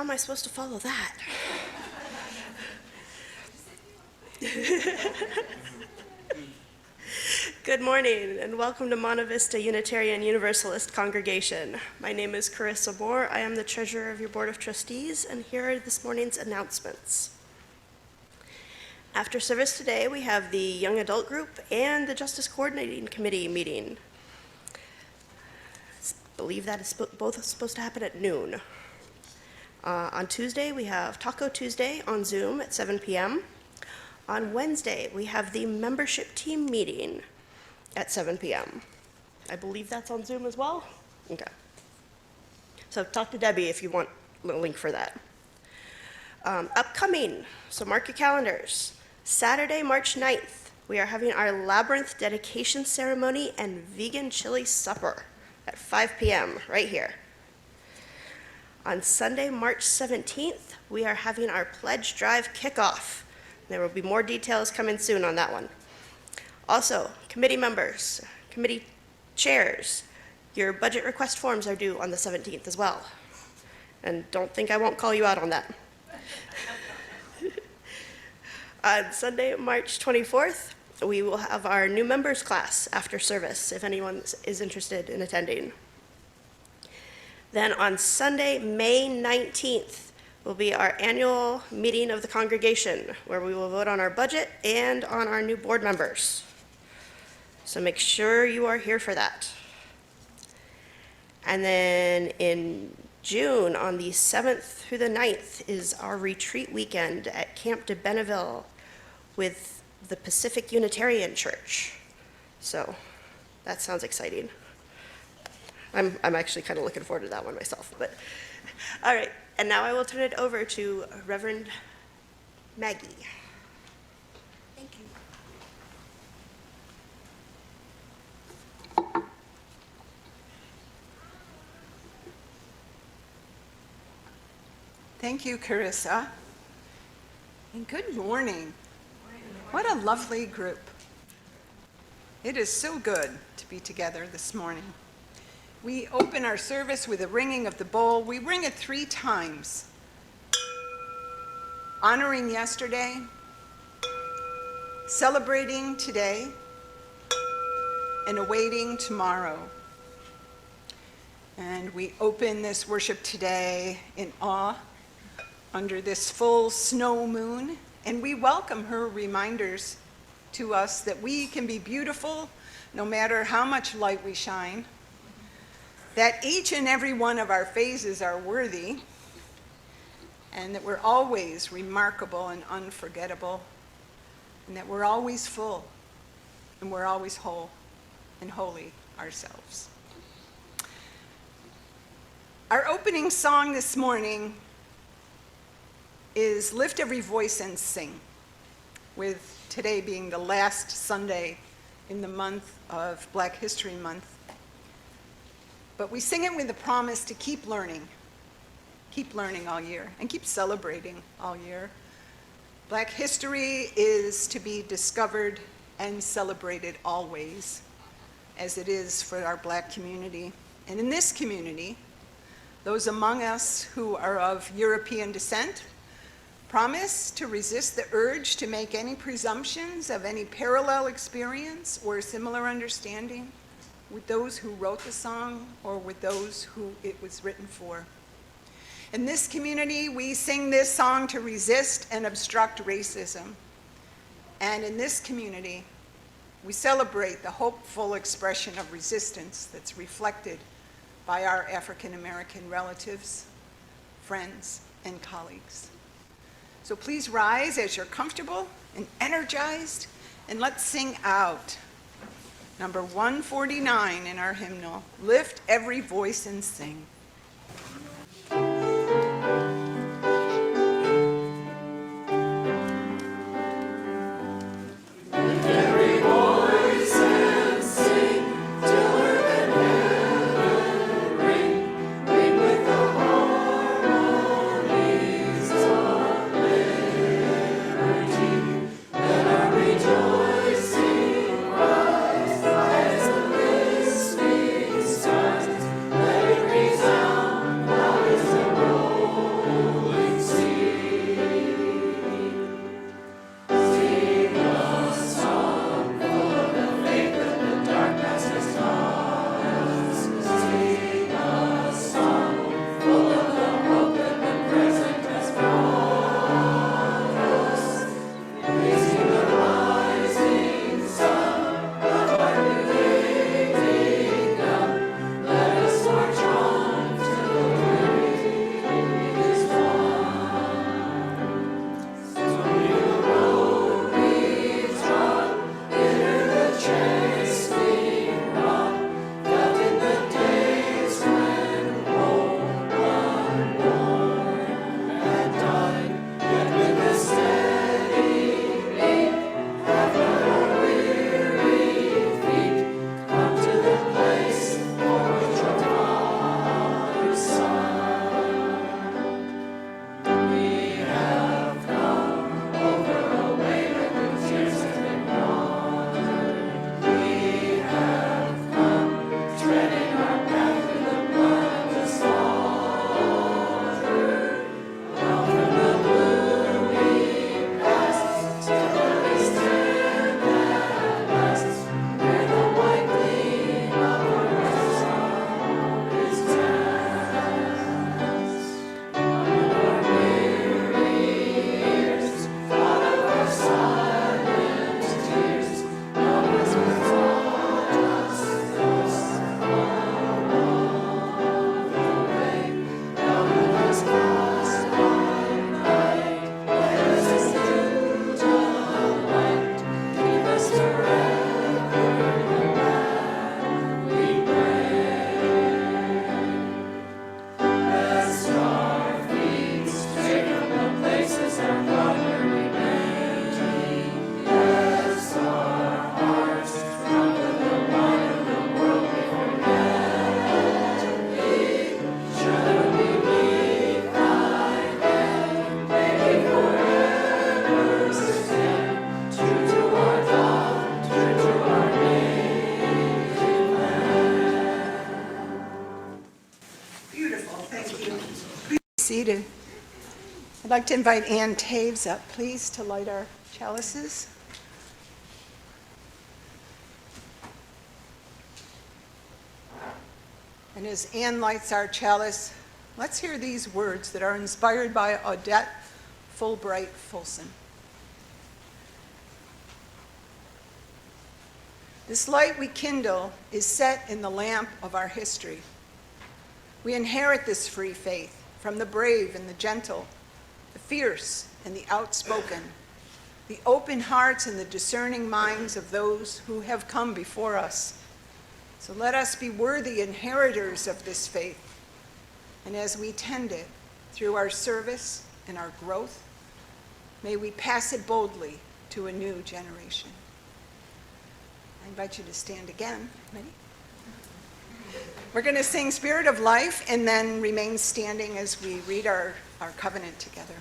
how am I supposed to follow that? Good morning, and welcome to Monte Vista Unitarian Universalist congregation. My name is Carissa Moore. I am the treasurer of your Board of Trustees, and here are this morning's announcements. After service today, we have the Young Adult Group and the Justice Coordinating Committee meeting. I believe that is both supposed to happen at noon. On Tuesday, we have Taco Tuesday on Zoom at 7 p.m. On Wednesday, we have the membership team meeting at 7 p.m. I believe that's on Zoom as well? Okay. So talk to Debbie if you want a link for that. Upcoming, so mark your calendars. Saturday, March 9th, we are having our Labyrinth dedication ceremony and vegan chili supper at 5 p.m. right here. On Sunday, March 17th, we are having our pledge drive kickoff. There will be more details coming soon on that one. Also, committee members, committee chairs, your budget request forms are due on the 17th as well. And don't think I won't call you out on that. On Sunday, March 24th, we will have our new members class after service, if anyone is interested in attending. Then on Sunday, May 19th, will be our annual meeting of the congregation, where we will vote on our budget and on our new board members. So make sure you are here for that. And then in June, on the 7th through the 9th, is our retreat weekend at Camp de Benneville with the Pacific Unitarian Church. So that sounds exciting. I'm actually kind of looking forward to that one myself, but all right. And now I will turn it over to Reverend Maggie. Thank you. Thank you, Carissa. And good morning. What a lovely group. It is so good to be together this morning. We open our service with a ringing of the bowl. We ring it 3 times. Honoring yesterday, celebrating today, and awaiting tomorrow. And we open this worship today in awe under this full snow moon, and we welcome her reminders to us that we can be beautiful no matter how much light we shine, that each and every one of our phases are worthy, and that we're always remarkable and unforgettable, and that we're always full, and we're always whole and holy ourselves. Our opening song this morning is Lift Every Voice and Sing, with today being the last Sunday in the month of Black History Month. But we sing it with the promise to keep learning all year, and keep celebrating all year. Black history is to be discovered and celebrated always, as it is for our Black community. And in this community, those among us who are of European descent promise to resist the urge to make any presumptions of any parallel experience or similar understanding with those who wrote the song or with those who it was written for. In this community, we sing this song to resist and obstruct racism. And in this community, we celebrate the hopeful expression of resistance that's reflected by our African American relatives, friends, and colleagues. So please rise as you're comfortable and energized, and let's sing out number 149 in our hymnal, Lift Every Voice and Sing. Rejoicing rise as the listening stars, let it resound. seated. I'd like to invite Ann Taves up, please, to light our chalices. And as Ann lights our chalice, let's hear these words that are inspired by Odette Fulbright Folsom. This light we kindle is set in the lamp of our history. We inherit this free faith from the brave and the gentle, the fierce and the outspoken, the open hearts and the discerning minds of those who have come before us. So let us be worthy inheritors of this faith. And as we tend it through our service and our growth, may we pass it boldly to a new generation. I invite you to stand again. Ready? We're going to sing Spirit of Life and then remain standing as we read our covenant together.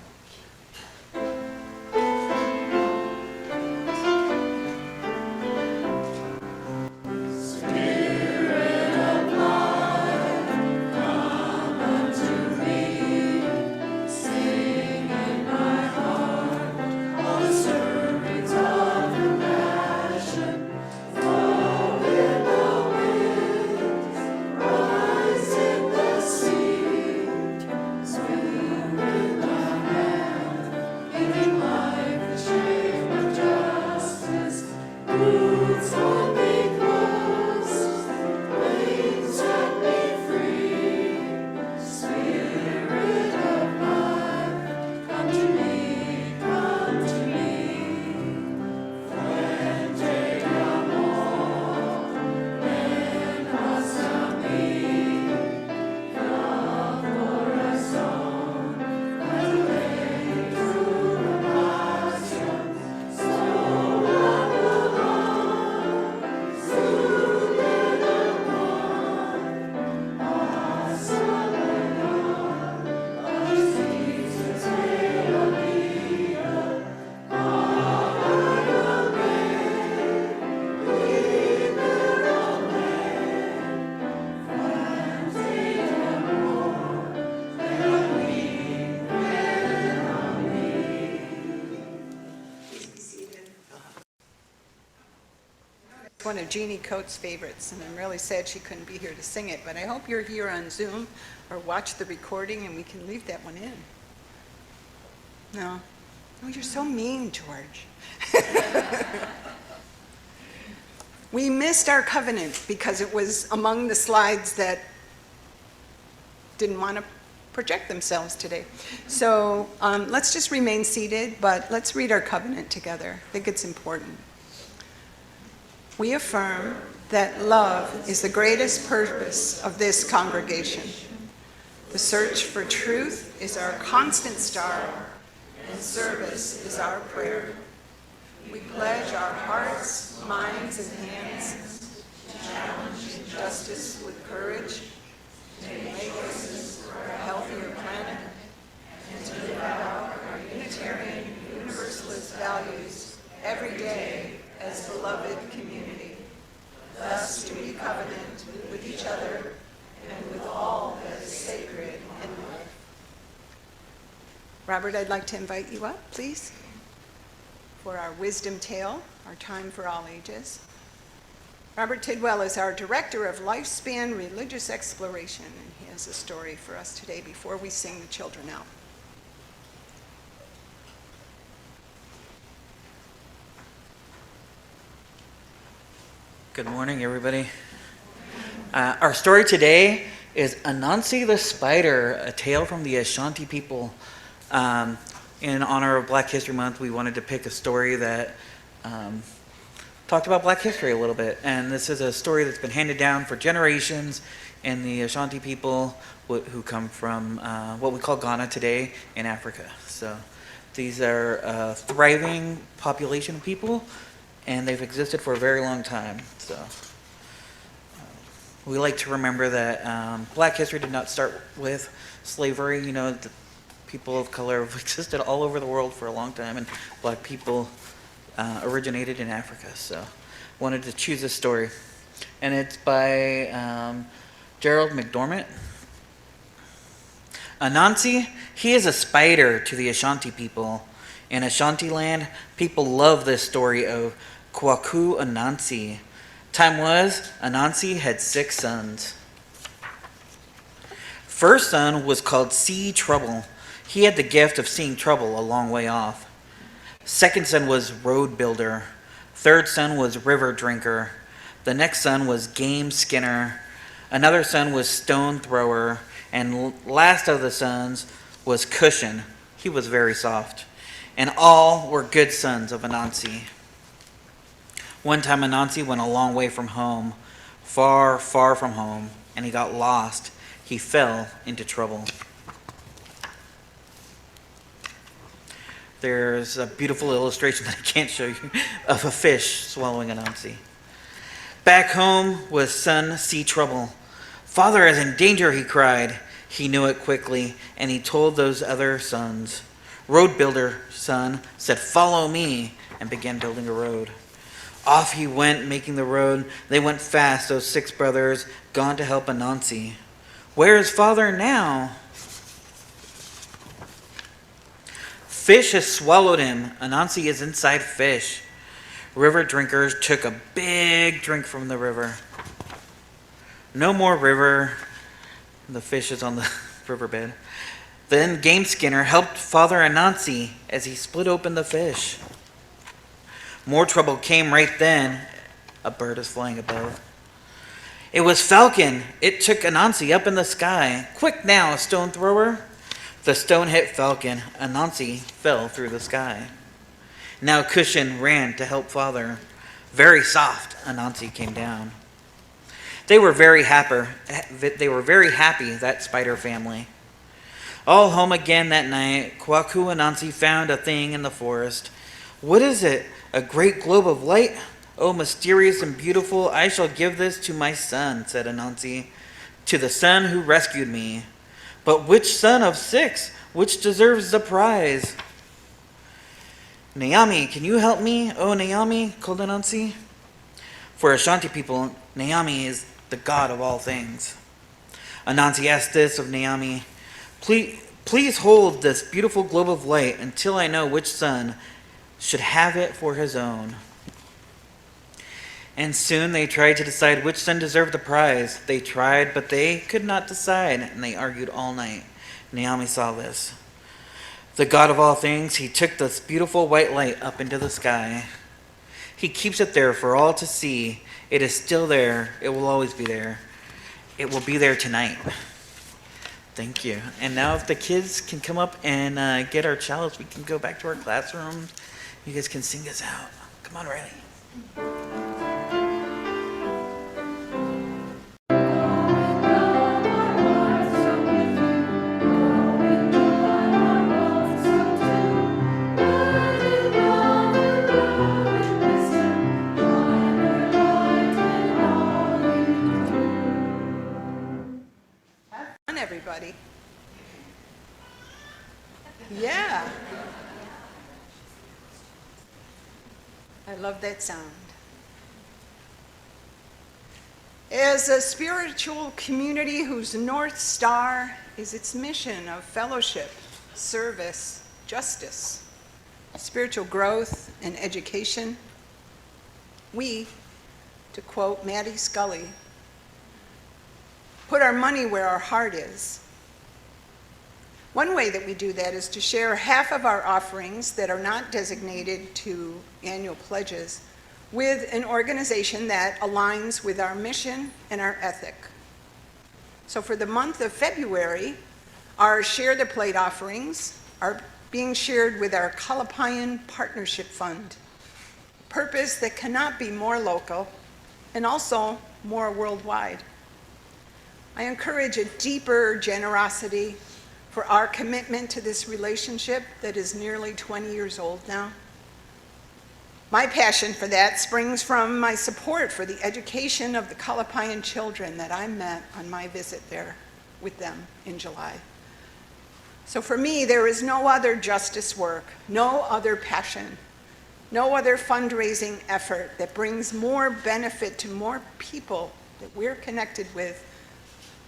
One of Jeannie Coates' favorites, and I'm really sad she couldn't be here to sing it, but I hope you're here on Zoom or watch the recording and we can leave that one in. No? Oh, you're so mean, George. We missed our covenant because it was among the slides that didn't want to project themselves today. So let's just remain seated, but let's read our covenant together. I think it's important. We affirm that love is the greatest purpose of this congregation. The search for truth is our constant star, and service is our prayer. We pledge our hearts, minds, and hands to challenge injustice with courage, to make us for a healthier planet, and to live out our Unitarian Universalist values every day as beloved community. Thus do we covenant with each other and with all that is sacred in life. Robert, I'd like to invite you up, please, for our wisdom tale, our time for all ages. Robert Tidwell is our Director of Lifespan Religious Exploration, and he has a story for us today before we sing the children out. Good morning, everybody. Our story today is Anansi the Spider, a tale from the Ashanti people. In honor of Black History Month, we wanted to pick a story that talked about Black history a little bit. And this is a story that's been handed down for generations in the Ashanti people who come from what we call Ghana today in Africa. So these are a thriving population of people, and they've existed for a very long time. So we like to remember that Black history did not start with slavery. You know, the people of color have existed all over the world for a long time, and Black people originated in Africa. So wanted to choose this story. And it's by Gerald McDormand. Anansi, he is a spider to the Ashanti people. In Ashanti land, people love this story of Kwaku Anansi. Time was, Anansi had 6 sons. First son was called See Trouble. He had the gift of seeing trouble a long way off. Second son was Road Builder. Third son was River Drinker. The next son was Game Skinner. Another son was Stone Thrower. And last of the sons was Cushion. He was very soft. And all were good sons of Anansi. One time Anansi went a long way from home, far, far from home, and he got lost. He fell into trouble. There's a beautiful illustration that I can't show you of a fish swallowing Anansi. Back home was son See Trouble. Father is in danger, he cried. He knew it quickly, and he told those other sons. Road Builder son said, "Follow me," and began building a road. Off he went, making the road. They went fast, those 6 brothers, gone to help Anansi. Where is father now? Fish has swallowed him. Anansi is inside fish. River drinkers took a big drink from the river. No more river. The fish is on the riverbed. Then Game Skinner helped Father Anansi as he split open the fish. More trouble came right then. A bird is flying above. It was Falcon. It took Anansi up in the sky. Quick now, Stone Thrower. The stone hit Falcon. Anansi fell through the sky. Now Cushion ran to help Father. Very soft, Anansi came down. They were very happy, that spider family. All home again that night, Kwaku Anansi found a thing in the forest. What is it? A great globe of light? Oh, mysterious and beautiful, I shall give this to my son, said Anansi, to the son who rescued me. But which son of 6? Which deserves the prize? Naomi, can you help me? Oh, Naomi, called Anansi. For Ashanti people, Naomi is the god of all things. Anansi asked this of Naomi, Please hold this beautiful globe of light until I know which son should have it for his own. And soon they tried to decide which son deserved the prize. They tried, but they could not decide, and they argued all night. Naomi saw this. The God of all things, he took this beautiful white light up into the sky. He keeps it there for all to see. It is still there. It will always be there. It will be there tonight. Thank you. And now if the kids can come up and get our chalice, we can go back to our classroom. You guys can sing us out. Come on, Riley. Everybody. Yeah. I love that sound. As a spiritual community whose North Star is its mission of fellowship, service, justice, spiritual growth, and education, we, to quote Maddie Scully, put our money where our heart is. One way that we do that is to share half of our offerings that are not designated to annual pledges with an organization that aligns with our mission and our ethic. So for the month of February, our Share the Plate offerings are being shared with our Kalapayan Partnership Fund, a purpose that cannot be more local and also more worldwide. I encourage a deeper generosity for our commitment to this relationship that is nearly 20 years old now. My passion for that springs from my support for the education of the Kalapayan children that I met on my visit there with them in July. So for me, there is no other justice work, no other passion, no other fundraising effort that brings more benefit to more people that we're connected with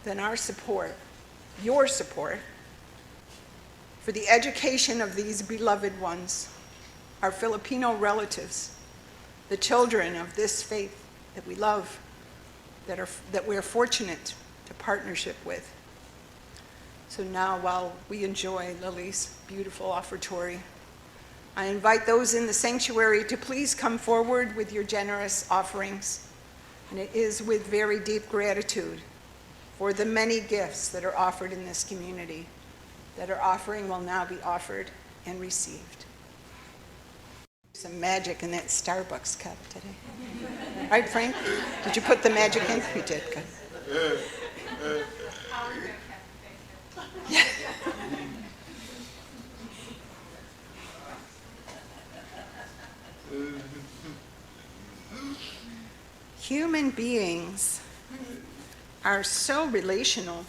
than our support, your support, for the education of these beloved ones, our Filipino relatives, the children of this faith that we love, that we're fortunate to partnership with. So now, while we enjoy Lily's beautiful offertory, I invite those in the sanctuary to please come forward with your generous offerings. And it is with very deep gratitude for the many gifts that are offered in this community that our offering will now be offered and received. Some magic in that Starbucks cup today. Right, Frank? Did you put the magic in? You did, good. Yeah. Human beings are so relational.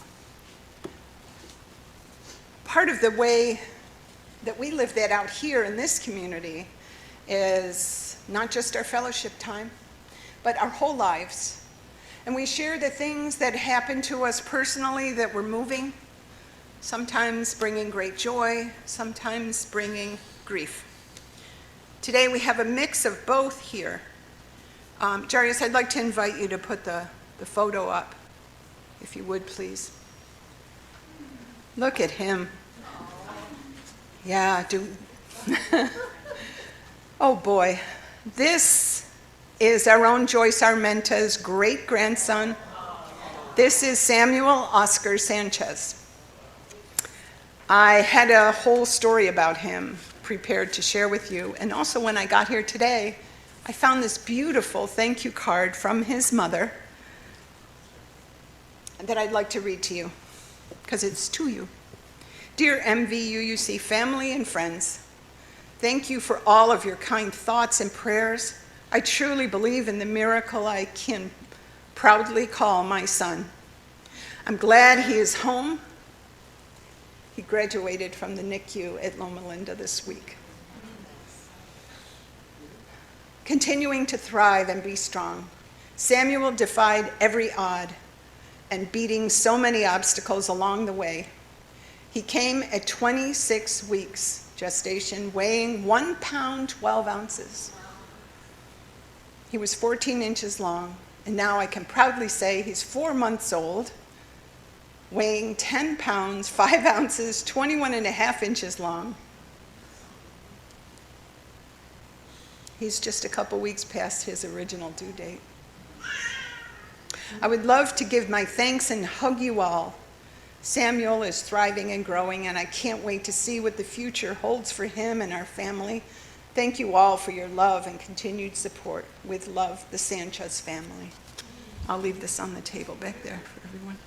Part of the way that we live that out here in this community is not just our fellowship time, but our whole lives. And we share the things that happen to us personally that we're moving, sometimes bringing great joy, sometimes bringing grief. Today we have a mix of both here. Jarius, I'd like to invite you to put the photo up, if you would, please. Look at him. Yeah, oh boy. This is our own Joyce Armenta's great-grandson. This is Samuel Oscar Sanchez. I had a whole story about him prepared to share with you. And also when I got here today, I found this beautiful thank you card from his mother that I'd like to read to you, because it's to you. Dear MVUUC family and friends, thank you for all of your kind thoughts and prayers. I truly believe in the miracle I can proudly call my son. I'm glad he is home. He graduated from the NICU at Loma Linda this week. Continuing to thrive and be strong, Samuel defied every odd and beating so many obstacles along the way. He came at 26 weeks gestation, weighing 1 pound, 12 ounces. He was 14 inches long, and now I can proudly say he's 4 months old, weighing 10 pounds, 5 ounces, 21 and a half inches long. He's just a couple weeks past his original due date. I would love to give my thanks and hug you all. Samuel is thriving and growing, and I can't wait to see what the future holds for him and our family. Thank you all for your love and continued support. With love, the Sanchez family. I'll leave this on the table back there for everyone.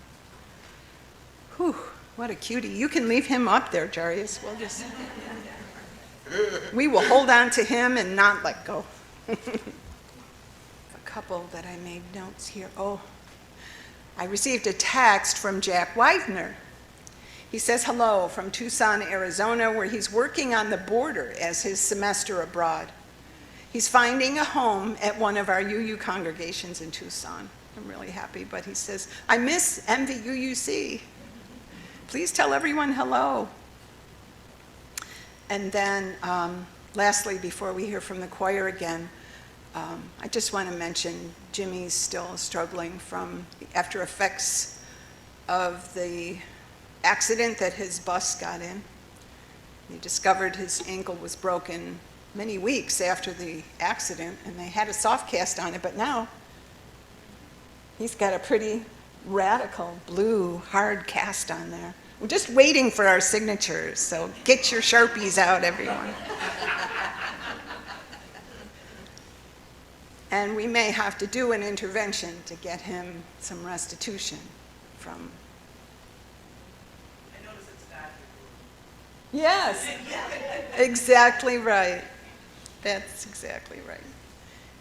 Whew, what a cutie. You can leave him up there, Jarius. We will hold on to him and not let go. A couple that I made notes here. Oh, I received a text from Jack Widener. He says hello from Tucson, Arizona, where he's working on the border as his semester abroad. He's finding a home at one of our UU congregations in Tucson. I'm really happy, but he says, I miss MVUUC. Please tell everyone hello. And then lastly, before we hear from the choir again, I just want to mention Jimmy's still struggling from the after effects of the accident that his bus got in. They discovered his ankle was broken many weeks after the accident, and they had a soft cast on it, but now he's got a pretty radical blue hard cast on there. We're just waiting for our signatures, so get your Sharpies out, everyone. And we may have to do an intervention to get him some restitution from. I notice it's bad. Yes, exactly right. That's exactly right.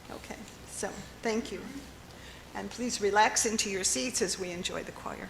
Okay, so thank you. And please relax into your seats as we enjoy the choir.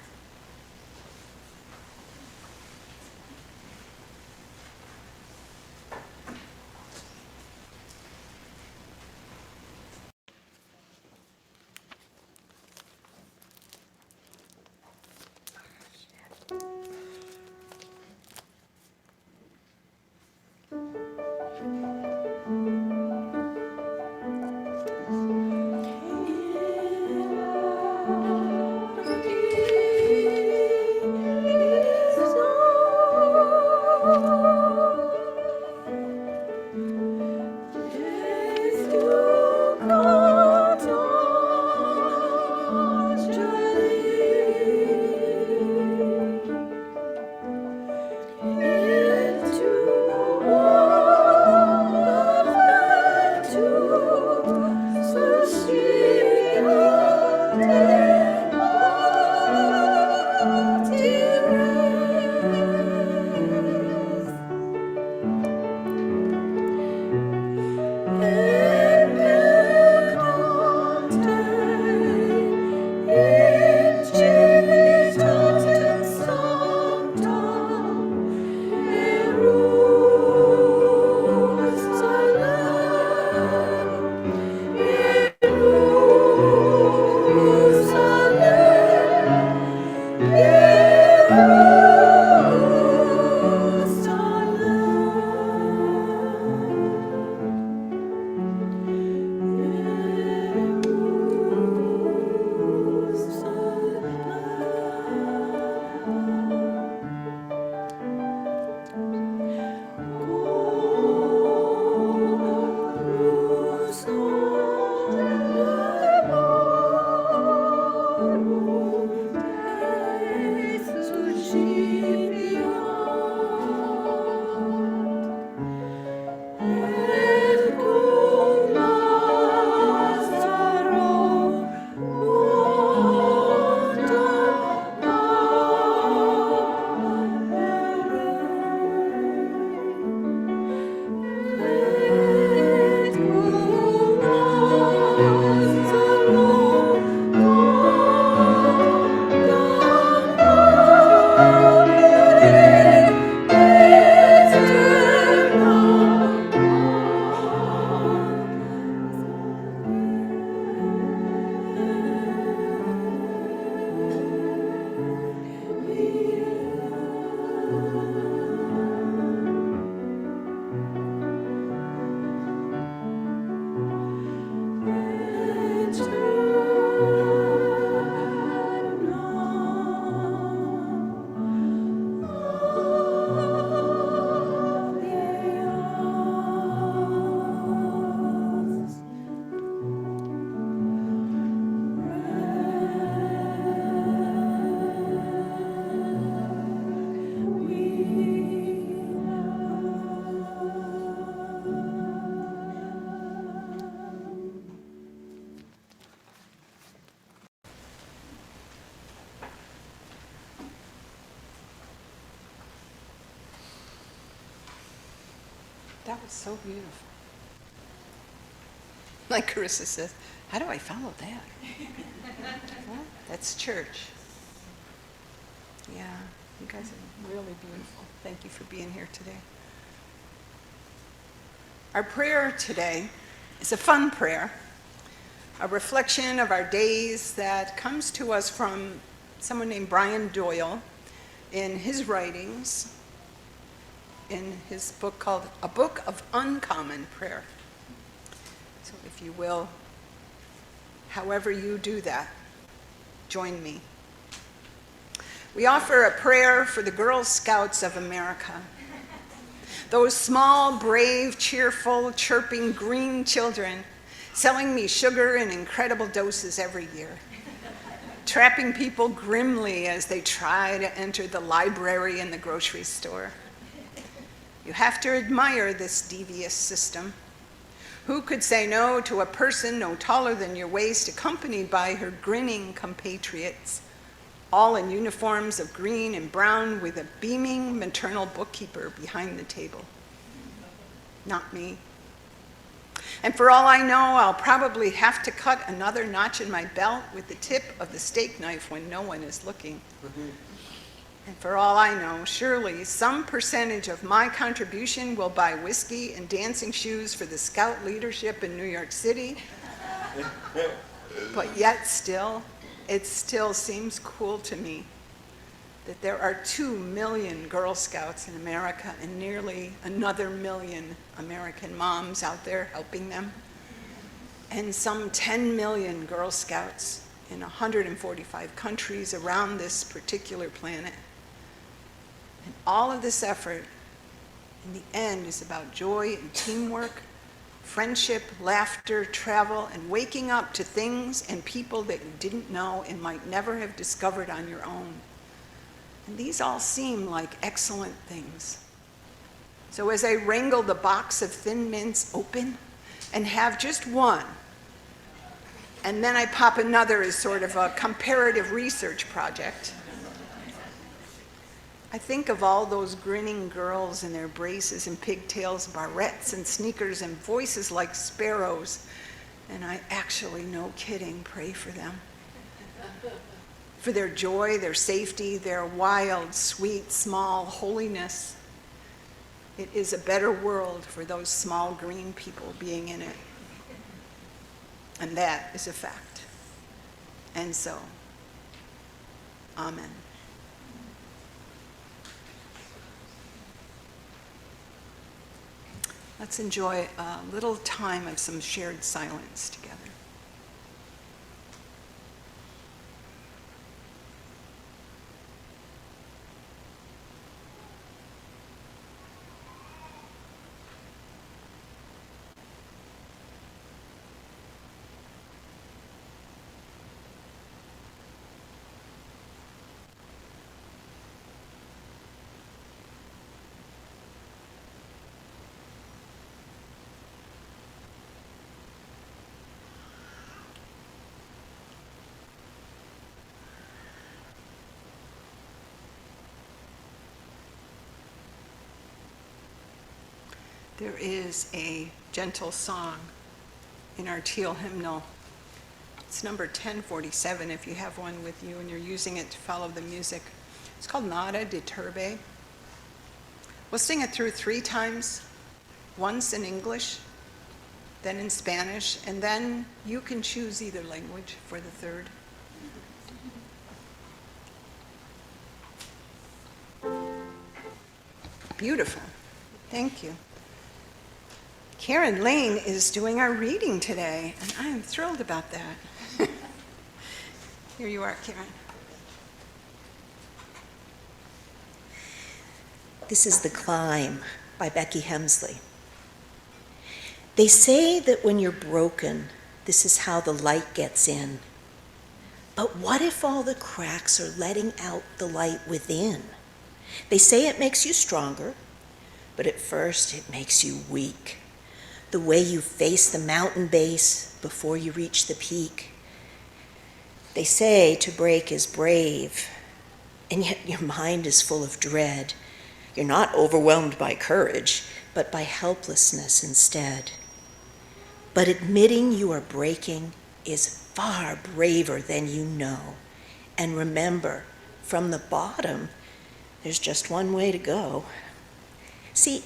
That was so beautiful. Like Carissa says, how do I follow that? Well, that's church. Yeah, you guys are really beautiful. Thank you for being here today. Our prayer today is a fun prayer, a reflection of our days that comes to us from someone named Brian Doyle in his writings, in his book called A Book of Uncommon Prayer. So if you will, however you do that, join me. We offer a prayer for the Girl Scouts of America. Those small, brave, cheerful, chirping green children selling me sugar in incredible doses every year, trapping people grimly as they try to enter the library and the grocery store. You have to admire this devious system. Who could say no to a person no taller than your waist, accompanied by her grinning compatriots, all in uniforms of green and brown with a beaming maternal bookkeeper behind the table? Not me. And for all I know, I'll probably have to cut another notch in my belt with the tip of the steak knife when no one is looking. And for all I know, surely some percentage of my contribution will buy whiskey and dancing shoes for the Scout leadership in New York City. But yet still, it still seems cool to me that there are 2 million Girl Scouts in America and nearly another million American moms out there helping them, and some 10 million Girl Scouts in 145 countries around this particular planet. And all of this effort, in the end, is about joy and teamwork, friendship, laughter, travel, and waking up to things and people that you didn't know and might never have discovered on your own. And these all seem like excellent things. So as I wrangle the box of Thin Mints open and have just one, and then I pop another as sort of a comparative research project, I think of all those grinning girls in their braces and pigtails, barrettes and sneakers and voices like sparrows, and I actually, no kidding, pray for them. For their joy, their safety, their wild, sweet, small holiness. It is a better world for those small green people being in it. And that is a fact. And so, amen. Let's enjoy a little time of some shared silence together. There is a gentle song in our teal hymnal. It's number 1047 if you have one with you and you're using it to follow the music. It's called Nada de Turbe. We'll sing it through 3 times, once in English, then in Spanish, and then you can choose either language for the third. Beautiful. Thank you. Karen Lane is doing our reading today, and I am thrilled about that. Here you are, Karen. This is The Climb by Becky Hemsley. They say that when you're broken, this is how the light gets in. But what if all the cracks are letting out the light within? They say it makes you stronger, but at first it makes you weak. The way you face the mountain base before you reach the peak. They say to break is brave, and yet your mind is full of dread. You're not overwhelmed by courage, but by helplessness instead. But admitting you are breaking is far braver than you know. And remember, from the bottom, there's just one way to go. See,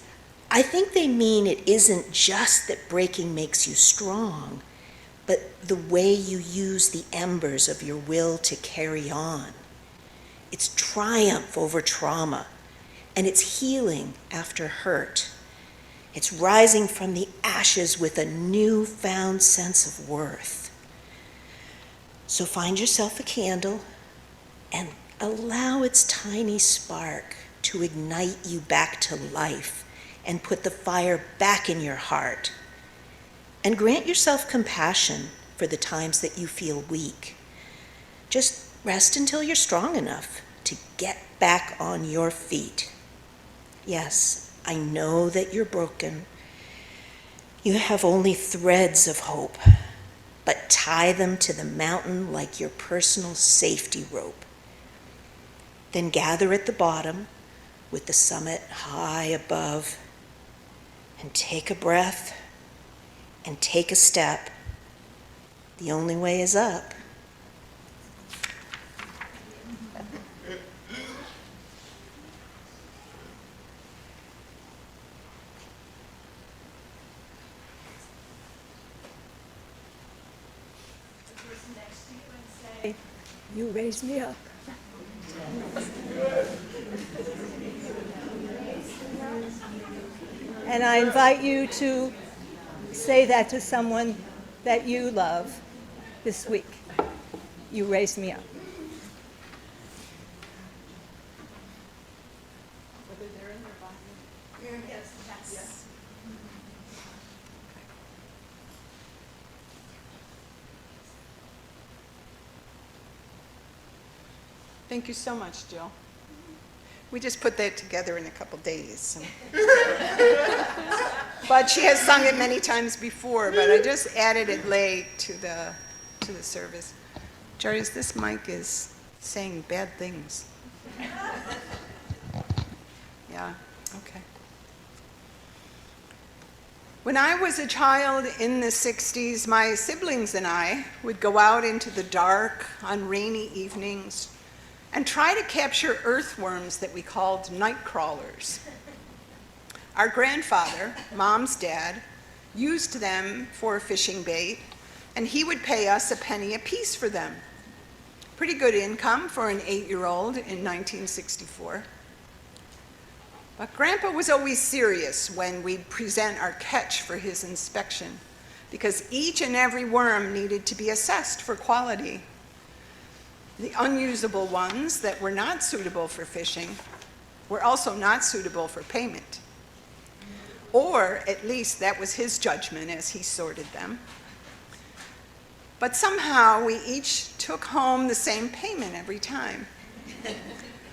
I think they mean it isn't just that breaking makes you strong, but the way you use the embers of your will to carry on. It's triumph over trauma, and it's healing after hurt. It's rising from the ashes with a newfound sense of worth. So find yourself a candle and allow its tiny spark to ignite you back to life and put the fire back in your heart. And grant yourself compassion for the times that you feel weak. Just rest until you're strong enough to get back on your feet. Yes, I know that you're broken. You have only threads of hope, but tie them to the mountain like your personal safety rope. Then gather at the bottom with the summit high above, and take a breath and take a step. The only way is up. You raise me up. And I invite you to say that to someone that you love this week. You raise me up. Whether they're in their body. Yes. Thank you so much, Jill. We just put that together in a couple days. So. But she has sung it many times before, but I just added it late to the service. Jarius, this mic is saying bad things. Yeah, okay. When I was a child in the 60s, my siblings and I would go out into the dark on rainy evenings and try to capture earthworms that we called night crawlers. Our grandfather, Mom's dad, used them for fishing bait, and he would pay us a penny apiece for them. Pretty good income for an 8-year-old in 1964. But Grandpa was always serious when we'd present our catch for his inspection, because each and every worm needed to be assessed for quality. The unusable ones that were not suitable for fishing were also not suitable for payment. Or at least that was his judgment as he sorted them. But somehow we each took home the same payment every time.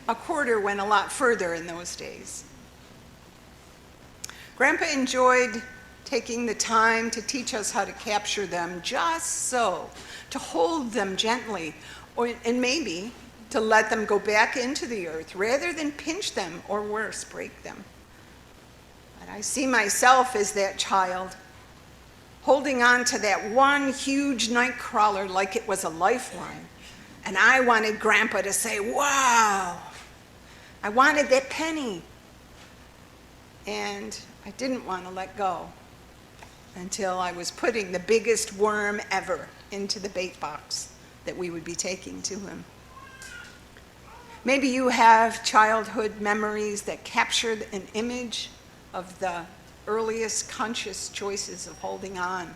A quarter went a lot further in those days. Grandpa enjoyed taking the time to teach us how to capture them just so, to hold them gently, and maybe to let them go back into the earth rather than pinch them or worse, break them. But I see myself as that child, holding on to that one huge night crawler like it was a lifeline. And I wanted Grandpa to say, wow, I wanted that penny. And I didn't want to let go until I was putting the biggest worm ever into the bait box that we would be taking to him. Maybe you have childhood memories that captured an image of the earliest conscious choices of holding on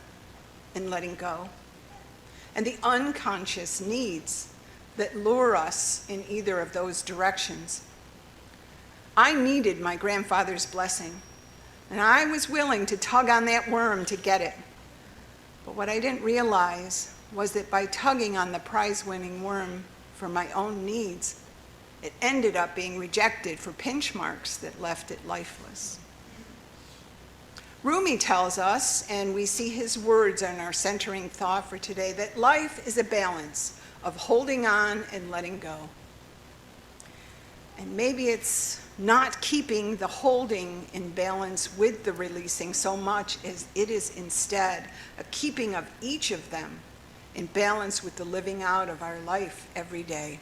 and letting go, and the unconscious needs that lure us in either of those directions. I needed my grandfather's blessing, and I was willing to tug on that worm to get it. But what I didn't realize was that by tugging on the prize-winning worm for my own needs, it ended up being rejected for pinch marks that left it lifeless. Rumi tells us, and we see his words in our centering thought for today, that life is a balance of holding on and letting go. And maybe it's not keeping the holding in balance with the releasing so much as it is instead a keeping of each of them in balance with the living out of our life every day.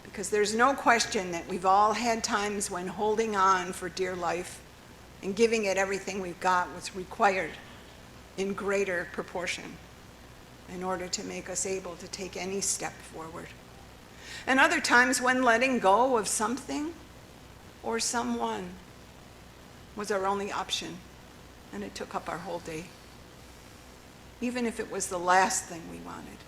Because there's no question that we've all had times when holding on for dear life and giving it everything we've got was required in greater proportion in order to make us able to take any step forward. And other times when letting go of something or someone was our only option, and it took up our whole day, even if it was the last thing we wanted.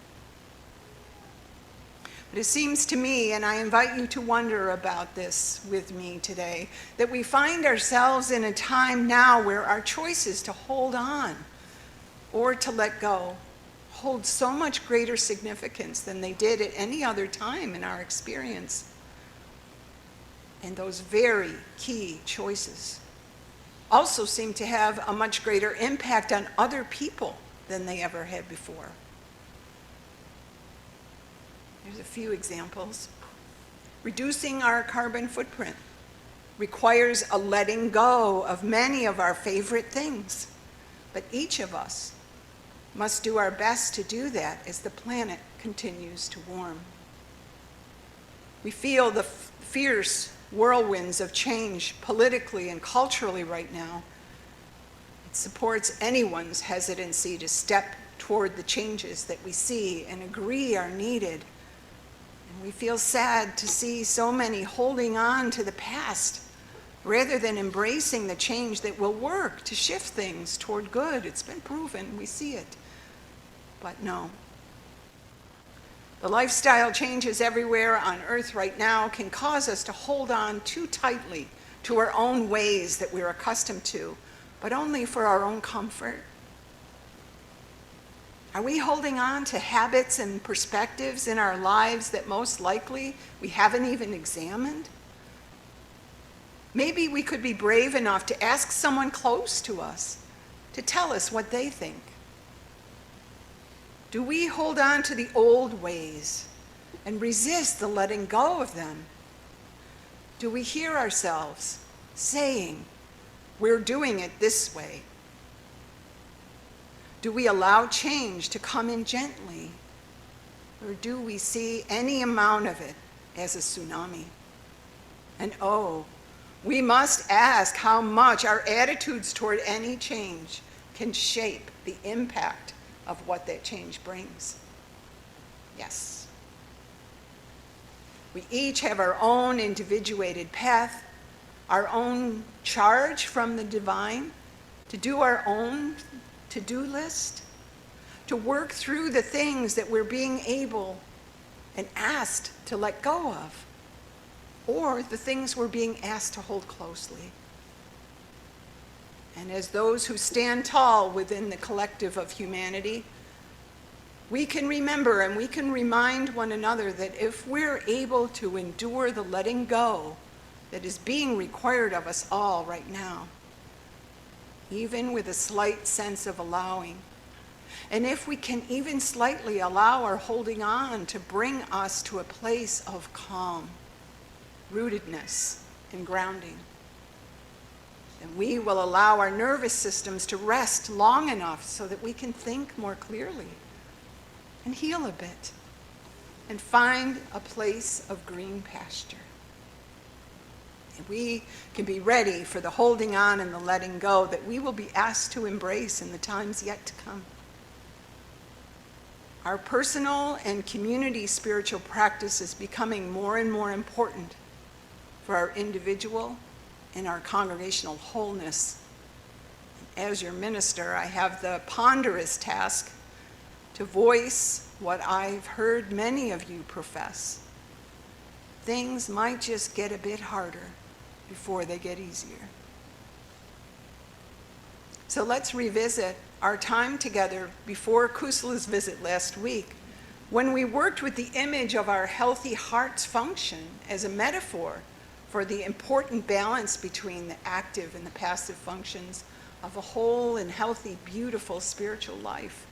But it seems to me, and I invite you to wonder about this with me today, that we find ourselves in a time now where our choices to hold on or to let go hold so much greater significance than they did at any other time in our experience. And those very key choices also seem to have a much greater impact on other people than they ever had before. There's a few examples. Reducing our carbon footprint requires a letting go of many of our favorite things, but each of us must do our best to do that as the planet continues to warm. We feel the fierce whirlwinds of change politically and culturally right now. It supports anyone's hesitancy to step toward the changes that we see and agree are needed. And we feel sad to see so many holding on to the past rather than embracing the change that will work to shift things toward good. It's been proven, we see it. But no. The lifestyle changes everywhere on earth right now can cause us to hold on too tightly to our own ways that we're accustomed to, but only for our own comfort. Are we holding on to habits and perspectives in our lives that most likely we haven't even examined? Maybe we could be brave enough to ask someone close to us to tell us what they think. Do we hold on to the old ways and resist the letting go of them? Do we hear ourselves saying, "We're doing it this way"? Do we allow change to come in gently? Or do we see any amount of it as a tsunami? And oh, we must ask how much our attitudes toward any change can shape the impact of what that change brings. Yes. We each have our own individuated path, our own charge from the divine to do our own to-do list, to work through the things that we're being able and asked to let go of, or the things we're being asked to hold closely. And as those who stand tall within the collective of humanity, we can remember and we can remind one another that if we're able to endure the letting go that is being required of us all right now, even with a slight sense of allowing, and if we can even slightly allow our holding on to bring us to a place of calm, rootedness, and grounding, then we will allow our nervous systems to rest long enough so that we can think more clearly and heal a bit and find a place of green pasture. And we can be ready for the holding on and the letting go that we will be asked to embrace in the times yet to come. Our personal and community spiritual practice is becoming more and more important for our individual and our congregational wholeness. As your minister, I have the ponderous task to voice what I've heard many of you profess. Things might just get a bit harder before they get easier. So let's revisit our time together before Kusala's visit last week, when we worked with the image of our healthy heart's function as a metaphor for the important balance between the active and the passive functions of a whole and healthy, beautiful spiritual life.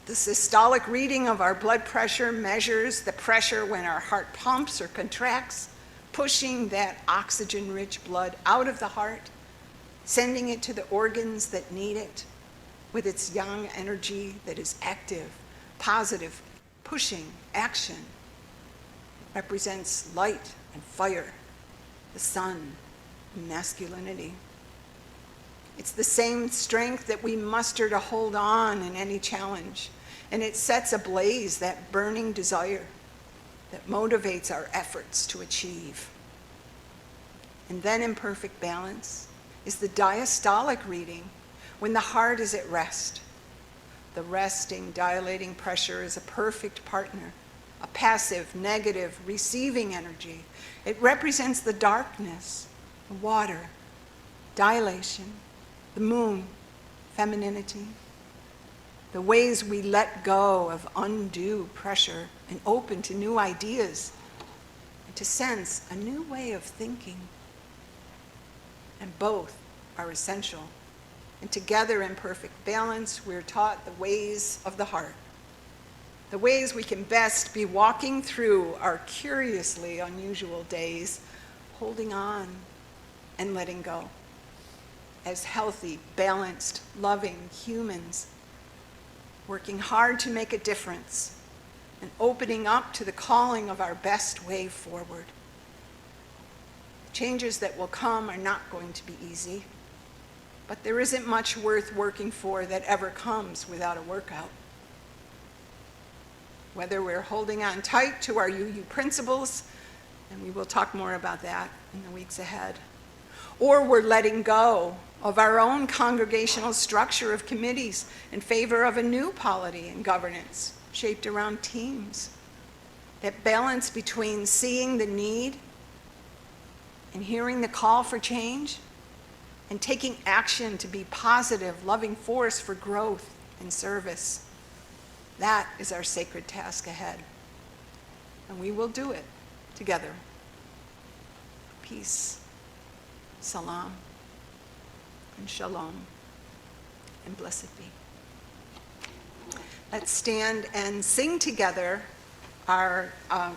The systolic reading of our blood pressure measures the pressure when our heart pumps or contracts, pushing that oxygen-rich blood out of the heart, sending it to the organs that need it with its yang energy that is active, positive, pushing, action. It represents light and fire, the sun, and masculinity. It's the same strength that we muster to hold on in any challenge, and it sets ablaze that burning desire that motivates our efforts to achieve. And then in perfect balance is the diastolic reading, when the heart is at rest. The resting, dilating pressure is a perfect partner, a passive, negative, receiving energy. It represents the darkness, the water, dilation, the moon, femininity, the ways we let go of undue pressure and open to new ideas and to sense a new way of thinking. And both are essential. And together in perfect balance, we're taught the ways of the heart, the ways we can best be walking through our curiously unusual days, holding on and letting go as healthy, balanced, loving humans, working hard to make a difference and opening up to the calling of our best way forward. Changes that will come are not going to be easy, but there isn't much worth working for that ever comes without a workout. Whether we're holding on tight to our UU principles, and we will talk more about that in the weeks ahead, or we're letting go of our own congregational structure of committees in favor of a new polity and governance shaped around teams. That balance between seeing the need and hearing the call for change and taking action to be positive, loving force for growth and service. That is our sacred task ahead. And we will do it together. Peace, salam, and shalom, and blessed be. Let's stand and sing together our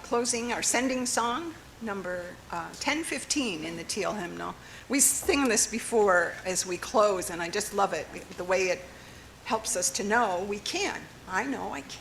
closing, our sending song, number 1015 in the Teal hymnal. We sing this before as we close, and I just love it, the way it helps us to know we can. I know I can.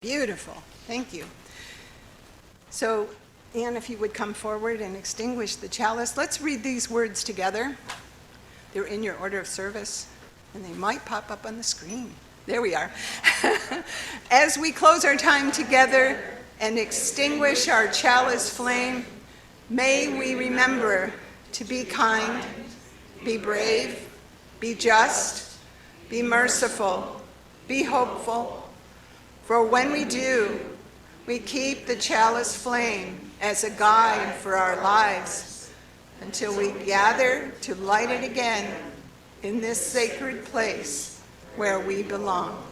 Beautiful. Thank you. So, Anne, if you would come forward and extinguish the chalice. Let's read these words together. They're in your order of service, and they might pop up on the screen. There we are. As we close our time together and extinguish our chalice flame, may we remember to be kind, be brave, be just, be merciful, be hopeful. For when we do, we keep the chalice flame as a guide for our lives until we gather to light it again in this sacred place where we belong.